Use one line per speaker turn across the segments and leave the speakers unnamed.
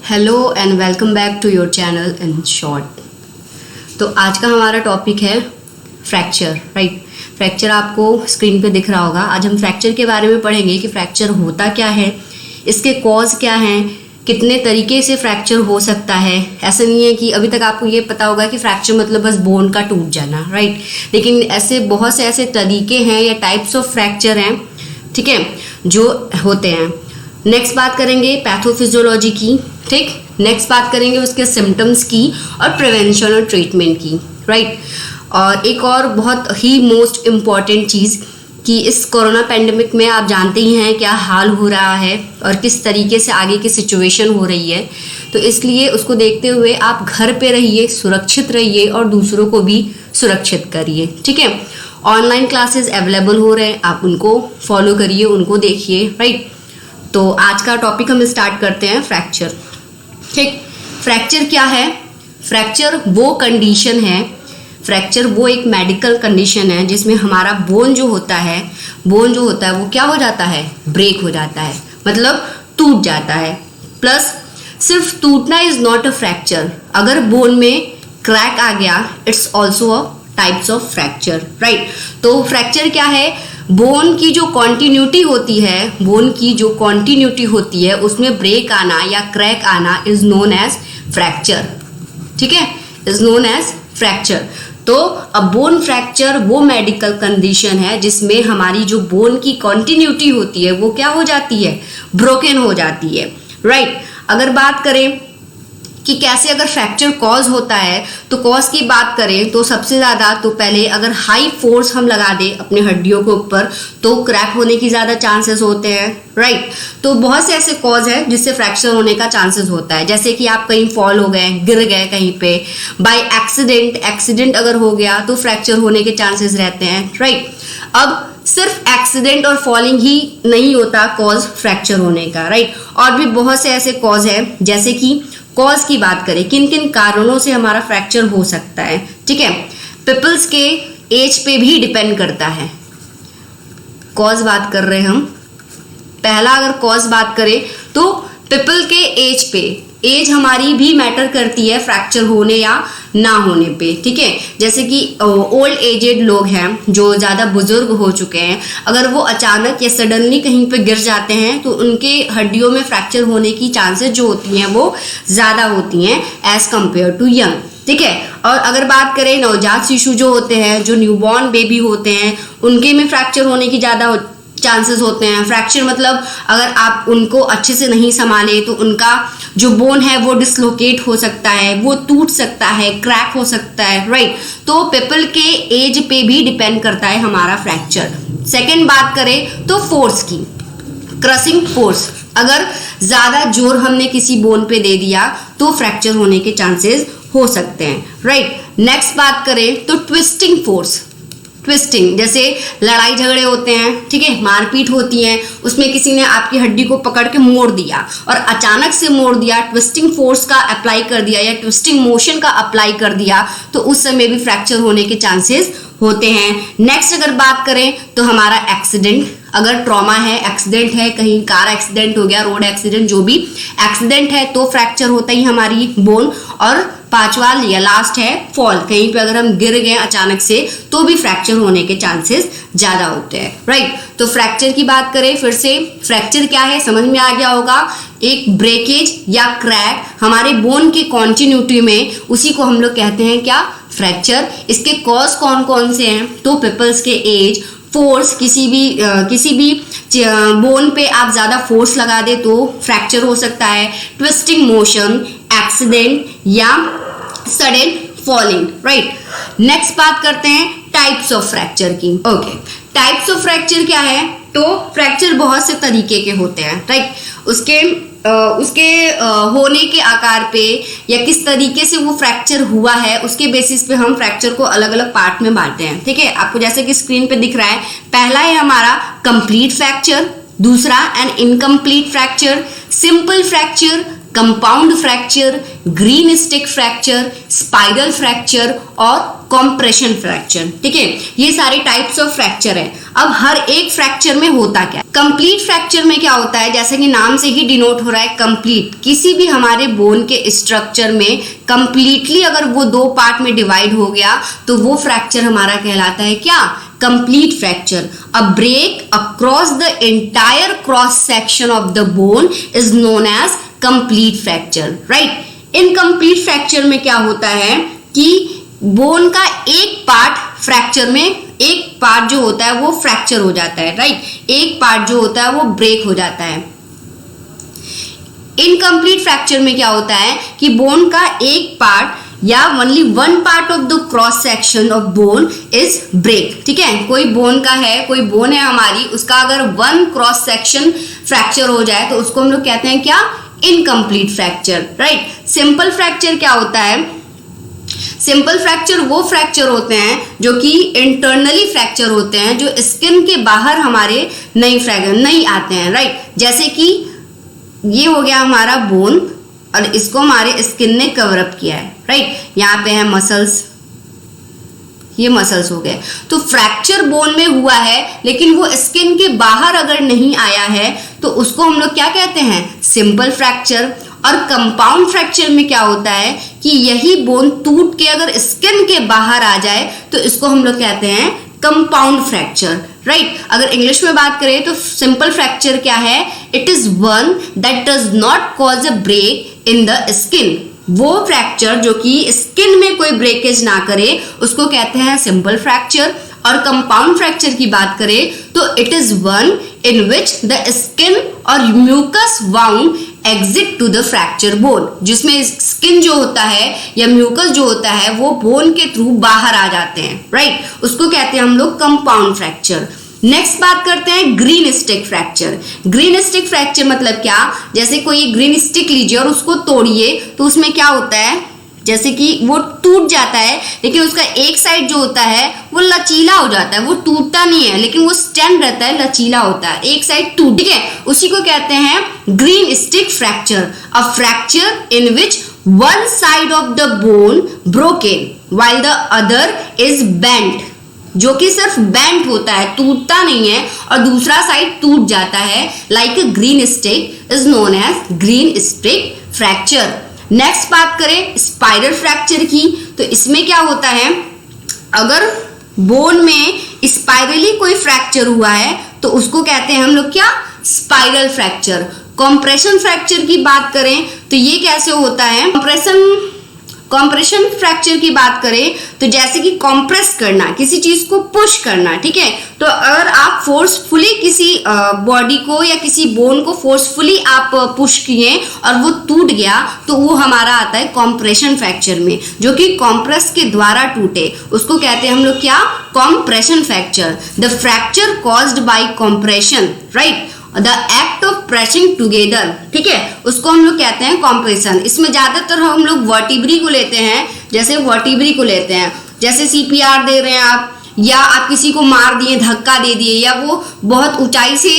Hello and welcome back to your channel in short. तो आज का हमारा टॉपिक है फ्रैक्चर, राइट। फ्रैक्चर आपको स्क्रीन पे दिख रहा होगा। आज हम फ्रैक्चर के बारे में पढ़ेंगे कि फ्रैक्चर होता क्या है, इसके कॉज क्या हैं, कितने तरीके से फ्रैक्चर हो सकता है। ऐसा नहीं है कि अभी तक आपको ये पता होगा कि फ्रैक्चर मतलब बस बोन का टूट जाना, राइट। लेकिन ऐसे बहुत से ऐसे तरीके हैं या टाइप्स ऑफ फ्रैक्चर हैं, ठीक है, जो होते हैं। नेक्स्ट बात करेंगे पैथोफिजियोलॉजी की, ठीक। नेक्स्ट बात करेंगे उसके सिम्टम्स की और प्रिवेंशन और ट्रीटमेंट की, राइट। और एक और बहुत ही मोस्ट इम्पॉर्टेंट चीज़ कि इस कोरोना पेंडेमिक में आप जानते ही हैं क्या हाल हो रहा है और किस तरीके से आगे की सिचुएशन हो रही है। तो इसलिए उसको देखते हुए आप घर पे रहिए, सुरक्षित रहिए और दूसरों को भी सुरक्षित करिए, ठीक है। ऑनलाइन क्लासेस अवेलेबल हो रहे हैं, आप उनको फॉलो करिए, उनको देखिए, राइट। तो आज का टॉपिक हम स्टार्ट करते हैं फ्रैक्चर, ठीक। फ्रैक्चर क्या है? फ्रैक्चर वो कंडीशन है, फ्रैक्चर वो एक मेडिकल कंडीशन है जिसमें हमारा बोन जो होता है वो क्या हो जाता है? ब्रेक हो जाता है, मतलब टूट जाता है। प्लस सिर्फ टूटना इज नॉट अ फ्रैक्चर, अगर बोन में क्रैक आ गया it's also a types of fracture, right. तो फ्रैक्चर क्या है? बोन की जो कॉन्टिन्यूटी होती है उसमें ब्रेक आना या क्रैक आना इज नोन एज फ्रैक्चर, ठीक है, इज नोन एज फ्रैक्चर। तो अब बोन फ्रैक्चर वो मेडिकल कंडीशन है जिसमें हमारी जो बोन की कॉन्टिन्यूटी होती है वो क्या हो जाती है? ब्रोकन हो जाती है, राइट। अगर बात करें कि कैसे अगर फ्रैक्चर कॉज होता है, तो कॉज की बात करें तो सबसे ज़्यादा तो पहले अगर हाई फोर्स हम लगा दें अपने हड्डियों के ऊपर तो क्रैक होने की ज़्यादा चांसेस होते हैं, राइट। तो बहुत से ऐसे कॉज है जिससे फ्रैक्चर होने का चांसेस होता है, जैसे कि आप कहीं फॉल हो गए, गिर गए कहीं पे, बाय एक्सीडेंट अगर हो गया तो फ्रैक्चर होने के चांसेस रहते हैं, राइट। अब सिर्फ एक्सीडेंट और फॉलिंग ही नहीं होता कॉज फ्रैक्चर होने का, राइट। और भी बहुत से ऐसे कॉज है, जैसे कि कॉज की बात करें किन किन कारणों से हमारा फ्रैक्चर हो सकता है, ठीक है। पीपल्स के एज पे भी डिपेंड करता है। कॉज बात कर रहे हैं हम, पहला अगर कॉज बात करें तो पीपल के एज पे, एज हमारी भी मैटर करती है फ्रैक्चर होने या ना होने पे, ठीक है। जैसे कि ओल्ड एजेड लोग हैं जो ज़्यादा बुजुर्ग हो चुके हैं, अगर वो अचानक या सडनली कहीं पे गिर जाते हैं तो उनके हड्डियों में फ्रैक्चर होने की चांसेस जो होती हैं वो ज़्यादा होती हैं एज कम्पेयर टू यंग, ठीक है। और अगर बात करें नवजात शिशु जो होते हैं, जो न्यूबॉर्न बेबी होते हैं, उनके में फ्रैक्चर होने की ज़्यादा चांसेस होते हैं। फ्रैक्चर मतलब अगर आप उनको अच्छे से नहीं संभाले तो उनका जो बोन है वो डिसलोकेट हो सकता है, वो टूट सकता है, क्रैक हो सकता है, राइट। तो पीपल के एज पे भी डिपेंड करता है हमारा फ्रैक्चर। सेकंड बात करें तो फोर्स की, क्रशिंग फोर्स, अगर ज़्यादा जोर हमने किसी बोन पे दे दिया तो फ्रैक्चर होने के चांसेस हो सकते हैं, राइट। नेक्स्ट बात करें तो ट्विस्टिंग फोर्स, ट्विस्टिंग जैसे लड़ाई झगड़े होते हैं, ठीक है, मारपीट होती है, उसमें किसी ने आपकी हड्डी को पकड़ के मोड़ दिया और अचानक से मोड़ दिया, ट्विस्टिंग फोर्स का अप्लाई कर दिया या ट्विस्टिंग मोशन का अप्लाई कर दिया, तो उस समय भी फ्रैक्चर होने के चांसेस होते हैं। नेक्स्ट अगर बात करें तो हमारा एक्सीडेंट, अगर ट्रॉमा है, एक्सीडेंट है, कहीं कार एक्सीडेंट हो गया, रोड एक्सीडेंट, जो भी एक्सीडेंट है तो फ्रैक्चर होता ही हमारी बोन। और पांचवा या लास्ट है फॉल, कहीं पे अगर हम गिर गए अचानक से तो भी फ्रैक्चर होने के चांसेस ज़्यादा होते हैं, राइट। तो फ्रैक्चर की बात करें फिर से, फ्रैक्चर क्या है समझ में आ गया होगा, एक ब्रेकेज या क्रैक हमारे बोन की कॉन्टिन्यूटी में, उसी को हम लोग कहते हैं क्या? फ्रैक्चर। इसके कॉज कौन कौन से हैं? तो पीपल्स के एज, फोर्स, किसी भी बोन पे आप ज़्यादा फोर्स लगा दे तो फ्रैक्चर हो सकता है, ट्विस्टिंग मोशन, एक्सीडेंट या सडन फॉलिंग, राइट। नेक्स्ट बात करते हैं टाइप्स ऑफ फ्रैक्चर की। ओके, टाइप्स ऑफ फ्रैक्चर क्या है? तो फ्रैक्चर बहुत से तरीके के होते हैं, राइट। उसके होने के आकार पे या किस तरीके से वो फ्रैक्चर हुआ है उसके बेसिस पे हम फ्रैक्चर को अलग अलग पार्ट में बांटते हैं, ठीक है। आपको जैसे कि स्क्रीन पे दिख रहा है, पहला है हमारा कंप्लीट फ्रैक्चर, दूसरा N incomplete fracture, simple fracture, compound fracture, green stick fracture, spiral fracture और कॉम्प्रेशन फ्रैक्चर। ठीक है, ये सारे टाइप्स ऑफ फ्रैक्चर है। अब हर एक फ्रैक्चर में होता क्या है? कंप्लीट फ्रैक्चर में क्या होता है, जैसे कि नाम से ही डिनोट हो रहा है कंप्लीट, किसी भी हमारे बोन के स्ट्रक्चर में कंप्लीटली अगर वो दो पार्ट में डिवाइड हो गया तो वो फ्रैक्चर हमारा कहलाता है क्या? Complete fracture. A break across the entire cross section of the bone is known as complete fracture, right. Incomplete fracture में क्या होता है कि बोन का एक पार्ट फ्रैक्चर में, एक पार्ट जो होता है वो फ्रैक्चर हो जाता है, राइट। एक पार्ट जो होता है वो ब्रेक हो जाता है। इनकम्प्लीट फ्रैक्चर में क्या होता है कि बोन का एक पार्ट या only one part of the cross section of bone is break. ठीक है, कोई बोन का है, कोई बोन है हमारी, उसका अगर वन क्रॉस सेक्शन फ्रैक्चर हो जाए तो उसको हम लोग कहते हैं क्या? Incomplete fracture, right. Simple fracture क्या होता है? सिंपल फ्रैक्चर वो फ्रैक्चर होते हैं जो कि इंटरनली फ्रैक्चर होते हैं, जो स्किन के बाहर हमारे नहीं आते हैं, राइट। जैसे कि ये हो गया हमारा बोन और इसको हमारे स्किन ने कवर अप किया है, राइट। यहाँ पे है मसल्स, ये मसल्स हो गए। तो फ्रैक्चर बोन में हुआ है लेकिन वो स्किन के बाहर अगर नहीं आया है तो उसको हम लोग क्या कहते हैं? Simple fracture. और कंपाउंड फ्रैक्चर में क्या होता है कि यही बोन टूट के अगर स्किन के बाहर आ जाए तो इसको हम लोग कहते हैं कंपाउंड फ्रैक्चर, राइट। अगर इंग्लिश में बात करें तो सिंपल फ्रैक्चर क्या है? It is one that does not cause a break in the skin. वो फ्रैक्चर जो कि स्किन में कोई ब्रेकेज ना करे उसको कहते हैं सिंपल फ्रैक्चर। और कंपाउंड फ्रैक्चर की बात करें तो it is one in which the skin और mucous wound exit to the fracture bone, जिसमें स्किन जो होता है या म्यूकस जो होता है वो बोन के थ्रू बाहर आ जाते हैं, राइट। उसको कहते हैं हम लोग कंपाउंड फ्रैक्चर। नेक्स्ट बात करते हैं green stick fracture. Green stick fracture मतलब क्या? जैसे कोई ग्रीन स्टिक लीजिए और उसको तोड़िए तो उसमें क्या होता है, जैसे कि वो टूट जाता है लेकिन उसका एक साइड जो होता है वो लचीला हो जाता है, वो टूटता नहीं है लेकिन वो स्टैंड रहता है, लचीला होता है, एक साइड टूट, ठीक है। उसी को कहते हैं green stick fracture. A fracture in which one side of the bone broken while the other is bent, जो कि सिर्फ बेंट होता है, टूटता नहीं है, और दूसरा साइड टूट जाता है, like a green stick is known as green stick fracture. Next बात करें स्पाइरल फ्रैक्चर की, तो इसमें क्या होता है, अगर बोन में स्पाइरली कोई फ्रैक्चर हुआ है तो उसको कहते हैं हम लोग क्या? Spiral fracture. कॉम्प्रेशन फ्रैक्चर की बात करें तो ये कैसे होता है? कॉम्प्रेशन फ्रैक्चर की बात करें तो जैसे कि कॉम्प्रेस करना, किसी चीज को पुश करना, ठीक है। तो अगर आप फोर्सफुली किसी बॉडी को या किसी बोन को फोर्सफुली आप पुश किए और वो टूट गया तो वो हमारा आता है कॉम्प्रेशन फ्रैक्चर में, जो कि कॉम्प्रेस के द्वारा टूटे, उसको कहते हैं हम लोग क्या? Compression fracture. The fracture caused by compression, right, the act of pressing together, ठीक है, उसको हम लोग कहते हैं कॉम्प्रेशन। इसमें ज्यादातर हम लोग वर्टिब्री को लेते हैं, जैसे वर्टिब्री को लेते हैं, जैसे सीपीआर दे रहे हैं आप, या आप किसी को मार दिए, धक्का दे दिए, या वो बहुत ऊंचाई से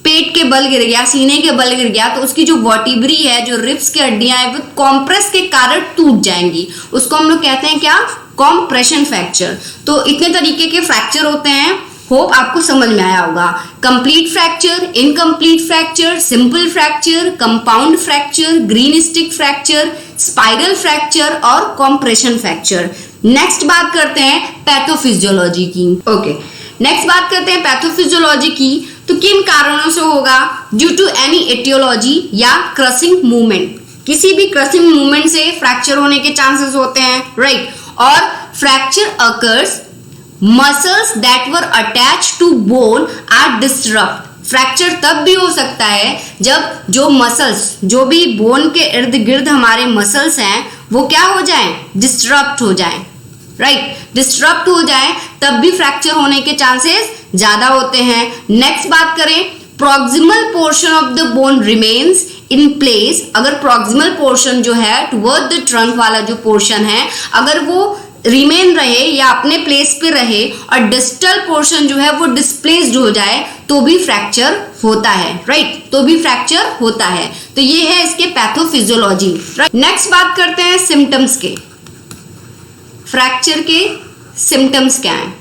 पेट के बल गिर गया, सीने के बल गिर गया, तो उसकी जो वर्टिब्री है, जो रिब्स की हड्डियां हैं, वो कॉम्प्रेस के कारण टूट जाएंगी, उसको हम लोग कहते हैं क्या? Compression fracture. तो इतने तरीके के फ्रैक्चर होते हैं, होप आपको समझ में आया होगा। Complete fracture, incomplete fracture, simple fracture, compound fracture, green stick fracture, spiral fracture और कॉम्प्रेशन फ्रैक्चर। नेक्स्ट बात करते हैं पैथोफिजियोलॉजी की। ओके, नेक्स्ट बात करते हैं पैथोफिजियोलॉजी की। तो किन कारणों से होगा? ड्यू टू एनी एटियोलॉजी या क्रशिंग मूवमेंट, किसी भी क्रशिंग मूवमेंट से फ्रैक्चर होने के चांसेस होते हैं, राइट। और fracture occurs muscles that were attached to bone are disturbed. Fracture तब भी हो सकता है जब जो मसल्स, जो भी बोन के इर्द गिर्द हमारे मसल्स हैं, वो क्या हो जाएं? डिस्टर्ब्ड हो जाएं, राइट, डिस्टर्ब्ड हो जाएं, तब भी फ्रैक्चर होने के चांसेस ज्यादा होते हैं। नेक्स्ट बात करें, proximal portion of the bone remains in place. अगर प्रॉक्सिमल पोर्शन जो है टुवर्ड द ट्रंक वाला जो पोर्शन है, अगर वो रिमेन रहे या अपने प्लेस पे रहे और डिस्टल पोर्शन जो है वो डिस्प्लेस्ड हो जाए तो भी फ्रैक्चर होता है, राइट, तो भी फ्रैक्चर होता है। तो ये है इसके पैथोफिजियोलॉजी, राइट। नेक्स्ट बात करते हैं सिम्टम्स के। फ्रैक्चर के सिम्टम्स क्या हैं,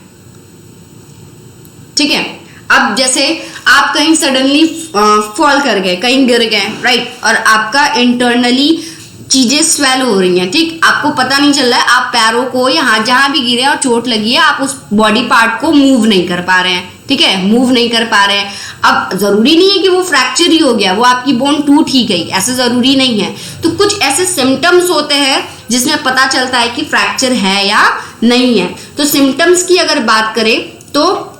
ठीक है। अब जैसे आप कहीं सडनली फॉल कर गए, कहीं गिर गए, राइट, और आपका इंटरनली चीजें स्वेल हो रही हैं, ठीक, आपको पता नहीं चल रहा है, आप पैरों को या हाथ जहां भी गिरे और चोट लगी है आप उस बॉडी पार्ट को मूव नहीं कर पा रहे हैं, ठीक है, मूव नहीं कर पा रहे हैं। अब जरूरी नहीं है कि वो फ्रैक्चर ही हो गया, वो आपकी बोन टूट ही गई, ऐसा जरूरी नहीं है। तो कुछ ऐसे सिम्टम्स होते हैं जिसमें पता चलता है कि फ्रैक्चर है या नहीं है। तो सिम्टम्स की अगर बात करें तो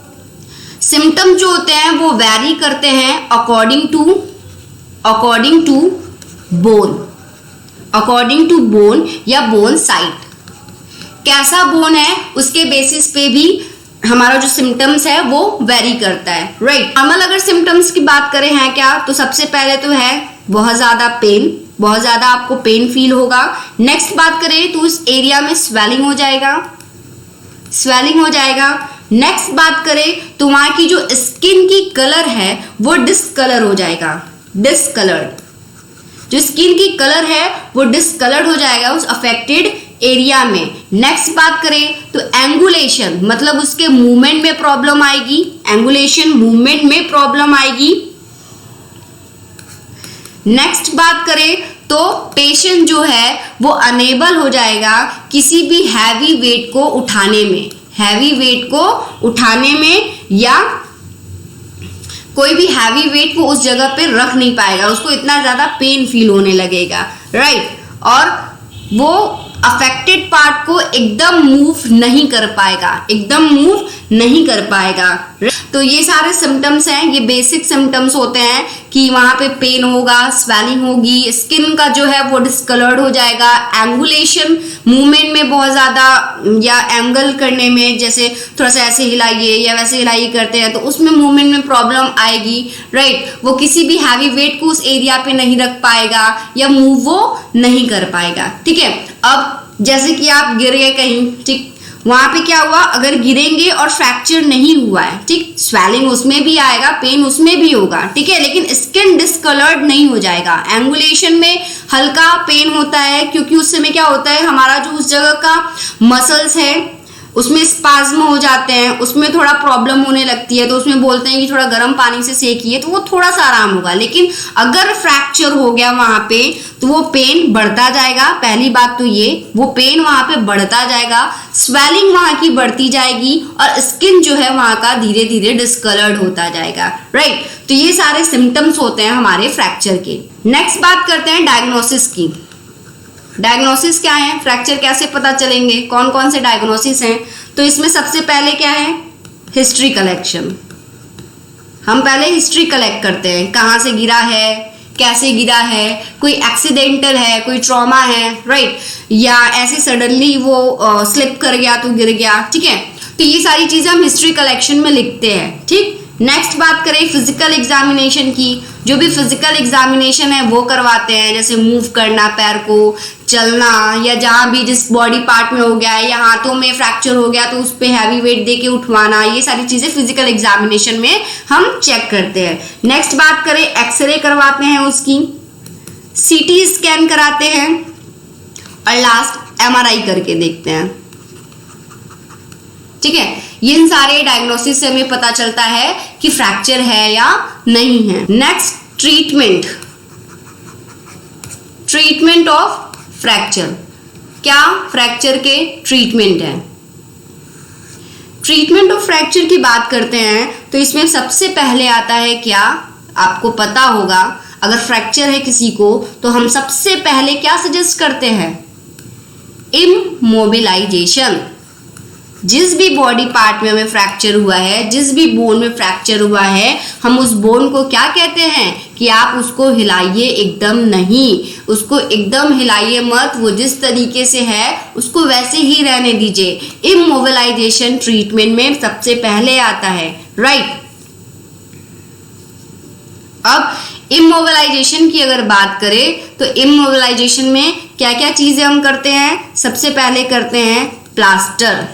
सिम्टम जो होते हैं वो वैरी करते हैं अकॉर्डिंग टू बोन या बोन साइट। कैसा बोन है उसके बेसिस पे भी हमारा जो सिम्टम्स है वो वेरी करता है, राइट। नॉर्मल अगर सिम्टम्स की बात करें हैं क्या, तो सबसे पहले तो है बहुत ज्यादा पेन, बहुत ज्यादा आपको पेन फील होगा। नेक्स्ट बात करें तो उस एरिया में स्वेलिंग हो जाएगा। नेक्स्ट बात करें तो वहां की जो स्किन की कलर है वो डिस्कलर हो जाएगा, डिस्कलर्ड। जो स्किन की कलर है वो डिस्कलर्ड हो जाएगा उस अफेक्टेड एरिया में। नेक्स्ट बात करें तो एंगुलेशन, मतलब उसके मूवमेंट में प्रॉब्लम आएगी, एंगुलेशन मूवमेंट में प्रॉब्लम आएगी। नेक्स्ट बात करें तो पेशेंट जो है वो अनेबल हो जाएगा किसी भी हैवी वेट को उठाने में या कोई भी हैवी वेट वो उस जगह पे रख नहीं पाएगा, उसको इतना ज्यादा पेन फील होने लगेगा, राइट। और वो अफेक्टेड पार्ट को एकदम मूव नहीं कर पाएगा। तो ये सारे सिम्टम्स हैं, ये बेसिक सिम्टम्स होते हैं कि वहां पे पेन होगा, स्वेलिंग होगी, स्किन का जो है वो डिस्कलर्ड हो जाएगा, एंगुलेशन मूवमेंट में बहुत ज्यादा या एंगल करने में, जैसे थोड़ा सा ऐसे हिलाइए या वैसे हिलाइए करते हैं तो उसमें मूवमेंट में प्रॉब्लम आएगी, राइट। वो किसी भी हैवी वेट को उस एरिया पे नहीं रख पाएगा या मूव वो नहीं कर पाएगा, ठीक है। अब जैसे कि आप गिर गए कहीं, ठीक, वहां पे क्या हुआ, अगर गिरेंगे और फ्रैक्चर नहीं हुआ है, ठीक, स्वेलिंग उसमें भी आएगा, पेन उसमें भी होगा, ठीक है, लेकिन स्किन डिस्कलर्ड नहीं हो जाएगा। एंगुलेशन में हल्का पेन होता है क्योंकि उस समय क्या होता है, हमारा जो उस जगह का मसल्स है उसमें स्पाज्म हो जाते हैं, उसमें थोड़ा प्रॉब्लम होने लगती है, तो उसमें बोलते हैं कि थोड़ा गर्म पानी से सेकिए तो वो थोड़ा सा आराम होगा। लेकिन अगर फ्रैक्चर हो गया वहां पे तो वो पेन बढ़ता जाएगा। पहली बात तो ये, वो पेन वहां पे बढ़ता जाएगा, स्वेलिंग वहां की बढ़ती जाएगी और स्किन जो है वहां का धीरे धीरे डिस्कलर्ड होता जाएगा, राइट। तो ये सारे सिम्टम्स होते हैं हमारे फ्रैक्चर के। नेक्स्ट बात करते हैं डायग्नोसिस की। डायग्नोसिस क्या है, फ्रैक्चर कैसे पता चलेंगे, कौन कौन से डायग्नोसिस हैं। तो इसमें सबसे पहले क्या है, हिस्ट्री कलेक्शन। हम पहले हिस्ट्री कलेक्ट करते हैं, कहाँ से गिरा है, कैसे गिरा है, कोई एक्सीडेंटल है, कोई ट्रॉमा है, राइट, या ऐसे सडनली वो स्लिप कर गया तो गिर गया, ठीक है। तो ये सारी चीजें हम हिस्ट्री कलेक्शन में लिखते हैं, ठीक। नेक्स्ट बात करें फिजिकल एग्जामिनेशन की। जो भी फिजिकल एग्जामिनेशन है वो करवाते हैं, जैसे मूव करना, पैर को चलना, या जहां भी जिस बॉडी पार्ट में हो गया है या हाथों में फ्रैक्चर हो गया तो उस पे हैवी वेट दे के उठवाना, ये सारी चीजें फिजिकल एग्जामिनेशन में हम चेक करते हैं। नेक्स्ट बात करें एक्सरे करवाते हैं उसकी, सीटी स्कैन कराते हैं और लास्ट एमआरआई करके देखते हैं, ठीक है। इन सारे डायग्नोसिस से हमें पता चलता है कि फ्रैक्चर है या नहीं है। Next treatment of fracture. क्या फ्रैक्चर के ट्रीटमेंट है। ट्रीटमेंट ऑफ फ्रैक्चर की बात करते हैं तो इसमें सबसे पहले आता है, क्या आपको पता होगा, अगर फ्रैक्चर है किसी को तो हम सबसे पहले क्या सजेस्ट करते हैं, इमोबिलाइजेशन। जिस भी बॉडी पार्ट में हमें फ्रैक्चर हुआ है, जिस भी बोन में फ्रैक्चर हुआ है, हम उस बोन को क्या कहते हैं कि आप उसको हिलाइए एकदम नहीं, उसको एकदम hilaइए मत, वो जिस तरीके से है उसको वैसे ही रहने दीजिए। इमोबिलाइजेशन ट्रीटमेंट में सबसे पहले आता है, राइट। अब इमोबिलाइजेशन की अगर बात करें तो इमोबिलाइजेशन में क्या क्या चीजें हम करते हैं, सबसे पहले करते हैं प्लास्टर,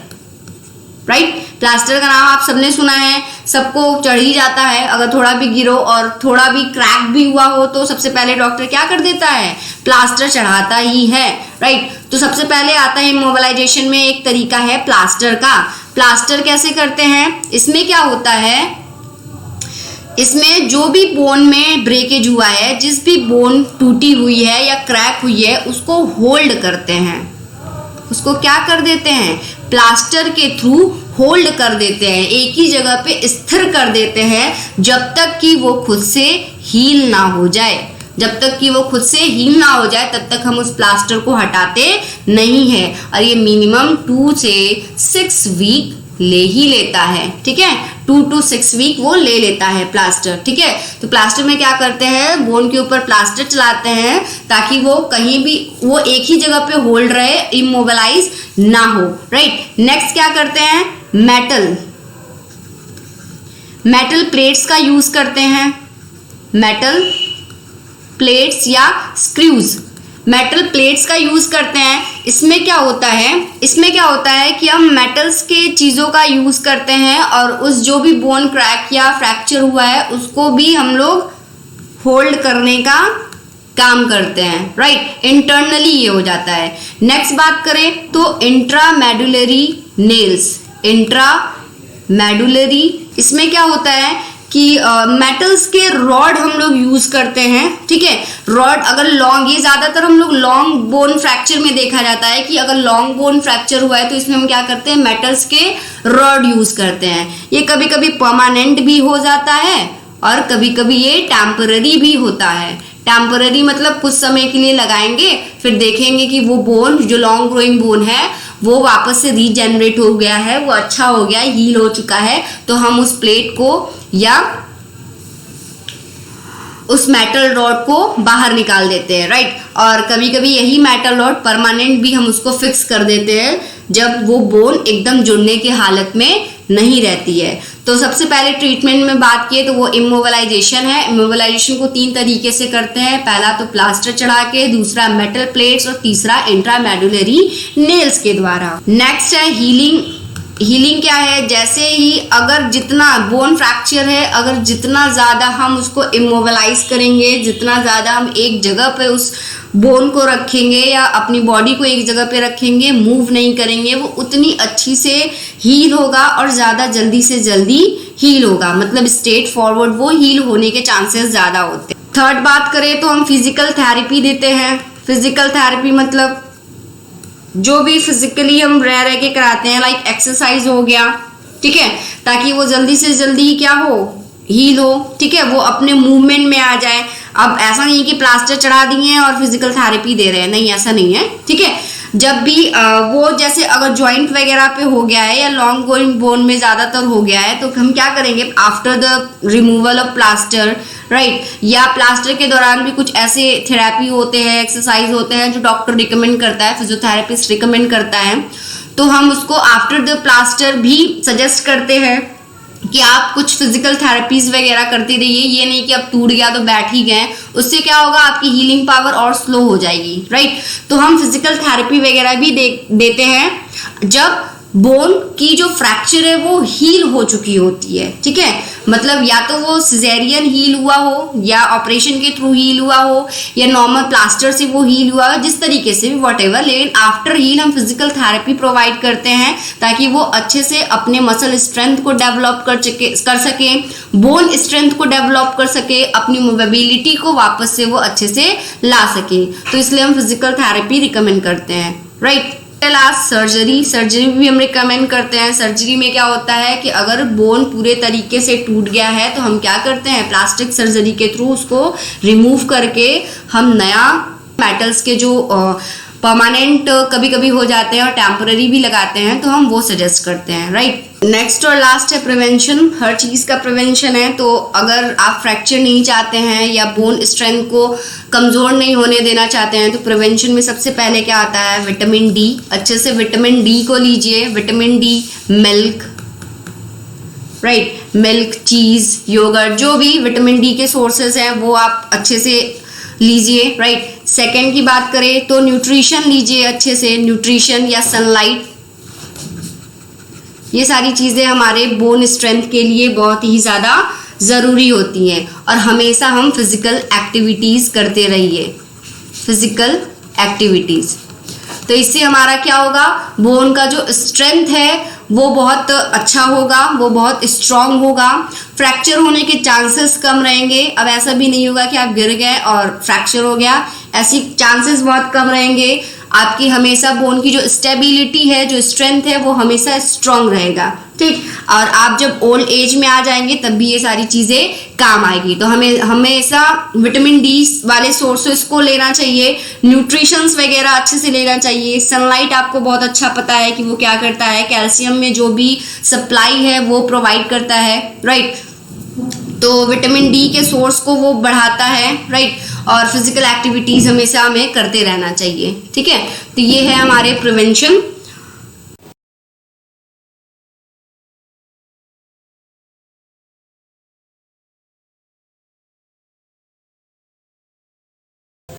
राइट। प्लास्टर का नाम आप सबने सुना है, सबको चढ़ ही जाता है। अगर थोड़ा भी गिरो और थोड़ा भी क्रैक भी हुआ हो तो सबसे पहले डॉक्टर क्या कर देता है, प्लास्टर चढ़ाता ही है, राइट। तो सबसे पहले आता है इमोबिलाइजेशन में एक तरीका है प्लास्टर का। प्लास्टर कैसे करते हैं, इसमें क्या होता है, इसमें जो भी बोन में ब्रेकेज हुआ है, जिस भी बोन टूटी हुई है या क्रैक हुई है, उसको होल्ड करते हैं, उसको क्या कर देते हैं, प्लास्टर के थ्रू होल्ड कर देते हैं, एक ही जगह पे स्थिर कर देते हैं, जब तक कि वो खुद से हील ना हो जाए। जब तक कि वो खुद से हील ना हो जाए तब तक हम उस प्लास्टर को हटाते नहीं है, और ये मिनिमम 2 से 6 वीक ले ही लेता है, ठीक है। 2 to 6 वीक वो ले लेता है प्लास्टर, ठीक है। तो प्लास्टर में क्या करते हैं, बोन के ऊपर प्लास्टर चलाते हैं ताकि वो कहीं भी, वो एक ही जगह पे होल्ड रहे, इमोबिलाइज ना हो, राइट। नेक्स्ट क्या करते हैं, मेटल प्लेट्स का यूज करते हैं, मेटल प्लेट्स या स्क्रूज, मेटल प्लेट्स का यूज करते हैं। इसमें क्या होता है कि हम मेटल्स के चीज़ों का यूज करते हैं और उस जो भी बोन क्रैक या फ्रैक्चर हुआ है उसको भी हम लोग होल्ड करने का काम करते हैं, राइट। इंटरनली ये हो जाता है। नेक्स्ट बात करें तो इंट्रामेडुलरी नेल्स, इंट्रामेडुलरी, इसमें क्या होता है कि मेटल्स के रॉड हम लोग यूज करते हैं, ठीक है। रॉड अगर लॉन्ग, ये ज्यादातर हम लोग लॉन्ग बोन फ्रैक्चर में देखा जाता है कि अगर लॉन्ग बोन फ्रैक्चर हुआ है तो इसमें हम क्या करते हैं, मेटल्स के रॉड यूज करते हैं। ये कभी कभी परमानेंट भी हो जाता है और कभी कभी ये टेम्पररी भी होता है। टेम्पररी मतलब कुछ समय के लिए लगाएंगे, फिर देखेंगे कि वो बोन जो लॉन्ग ग्रोइंग बोन है वो वापस से रीजेनरेट हो गया है, वो अच्छा हो गया, हील हो चुका है, तो हम उस प्लेट को या उस मेटल रॉड को बाहर निकाल देते हैं, राइट। और कभी कभी यही मेटल रॉड परमानेंट भी हम उसको फिक्स कर देते हैं जब वो बोन एकदम जुड़ने की हालत में नहीं रहती है। तो सबसे पहले ट्रीटमेंट में बात किए तो वो इमोबिलाइजेशन है। इमोबिलाइजेशन को 3 तरीके से करते हैं, पहला तो प्लास्टर चढ़ा के, दूसरा मेटल प्लेट्स और तीसरा इंट्रामेडुलरी नेल्स के द्वारा। नेक्स्ट है हीलिंग। हीलिंग क्या है, जैसे ही अगर जितना बोन फ्रैक्चर है, अगर जितना ज़्यादा हम उसको इमोबिलाइज करेंगे, जितना ज़्यादा हम एक जगह पे उस बोन को रखेंगे या अपनी बॉडी को एक जगह पे रखेंगे, मूव नहीं करेंगे, वो उतनी अच्छी से हील होगा और ज़्यादा जल्दी से जल्दी हील होगा, मतलब स्ट्रेट फॉरवर्ड वो हील होने के चांसेस ज़्यादा होते हैं। थर्ड बात करें तो हम फिजिकल थेरेपी देते हैं। फिजिकल थेरेपी मतलब जो भी फिजिकली हम रह के कराते हैं, लाइक एक्सरसाइज हो गया, ठीक है, ताकि वो जल्दी से जल्दी क्या हो, हील हो, ठीक है, वो अपने मूवमेंट में आ जाए। अब ऐसा नहीं है कि प्लास्टर चढ़ा दिए हैं और फिजिकल थेरेपी दे रहे हैं, नहीं, ऐसा नहीं है, ठीक है। जब भी वो जैसे अगर जॉइंट वगैरह पे हो गया है या लॉन्ग गोइंग बोन में ज़्यादातर हो गया है तो हम क्या करेंगे, after the removal of plaster, right, या प्लास्टर के दौरान भी कुछ ऐसे थेरेपी होते हैं, एक्सरसाइज होते हैं जो डॉक्टर रिकमेंड करता है, फिजियोथेरेपिस्ट रिकमेंड करता है, तो हम उसको आफ्टर द प्लास्टर भी सजेस्ट करते हैं कि आप कुछ फिजिकल थेरेपीज वगैरह करते रहिए। ये नहीं कि अब टूट गया तो बैठ ही गए, उससे क्या होगा, आपकी हीलिंग पावर और स्लो हो जाएगी, राइट। तो हम फिजिकल थेरेपी वगैरह भी देते हैं जब बोन की जो फ्रैक्चर है वो हील हो चुकी होती है, ठीक है, मतलब या तो वो सिजेरियन हील हुआ हो या ऑपरेशन के थ्रू हील हुआ हो या नॉर्मल प्लास्टर से वो हील हुआ हो, जिस तरीके से भी व्हाटएवर, लेकिन आफ्टर हील हम फिजिकल थेरेपी प्रोवाइड करते हैं ताकि वो अच्छे से अपने मसल स्ट्रेंथ को डेवलप कर सके, बोन स्ट्रेंथ को डेवलप कर सके, अपनी मोबिलिटी को वापस से वो अच्छे से ला सके। तो इसलिए हम फिजिकल थेरेपी रिकमेंड करते हैं, राइट। लास्ट सर्जरी भी हम रिकमेंड करते हैं। सर्जरी में क्या होता है कि अगर बोन पूरे तरीके से टूट गया है तो हम क्या करते हैं, प्लास्टिक सर्जरी के थ्रू उसको रिमूव करके हम नया मेटल्स के जो परमानेंट कभी कभी हो जाते हैं और टेम्पररी भी लगाते हैं, तो हम वो सजेस्ट करते हैं, राइट। नेक्स्ट और लास्ट है प्रिवेंशन। हर चीज़ का प्रिवेंशन है, तो अगर आप फ्रैक्चर नहीं चाहते हैं या बोन स्ट्रेंथ को कमज़ोर नहीं होने देना चाहते हैं तो प्रिवेंशन में सबसे पहले क्या आता है, विटामिन डी। अच्छे से विटामिन डी को लीजिए, vitamin D, milk, right, milk, cheese, yogurt, जो भी विटामिन डी के सोर्सेज हैं वो आप अच्छे से लीजिए, राइट। सेकेंड की बात करें तो न्यूट्रिशन लीजिए अच्छे से, न्यूट्रिशन या सनलाइट, ये सारी चीज़ें हमारे बोन स्ट्रेंथ के लिए बहुत ही ज़्यादा ज़रूरी होती हैं। और हमेशा हम फिज़िकल एक्टिविटीज़ करते रहिए, फिज़िकल एक्टिविटीज़। तो इससे हमारा क्या होगा, बोन का जो स्ट्रेंथ है वो बहुत अच्छा होगा, वो बहुत स्ट्रांग होगा, फ्रैक्चर होने के चांसेस कम रहेंगे। अब ऐसा भी नहीं होगा कि आप गिर गए और फ्रैक्चर हो गया, ऐसी चांसेस बहुत कम रहेंगे। आपकी हमेशा बोन की जो स्टेबिलिटी है, जो स्ट्रेंथ है, वो हमेशा स्ट्रांग रहेगा, ठीक। और आप जब ओल्ड एज में आ जाएंगे तब भी ये सारी चीज़ें काम आएगी। तो हमें हमेशा विटामिन डी वाले सोर्सेस को लेना चाहिए, न्यूट्रिशंस वगैरह अच्छे से लेना चाहिए। सनलाइट आपको बहुत अच्छा पता है कि वो क्या करता है, कैल्शियम में जो भी सप्लाई है वो प्रोवाइड करता है, राइट। तो विटामिन डी के सोर्स को वो बढ़ाता है, राइट। और फिजिकल एक्टिविटीज़ हमेशा हमें करते रहना चाहिए, ठीक है। तो ये है हमारे प्रिवेंशन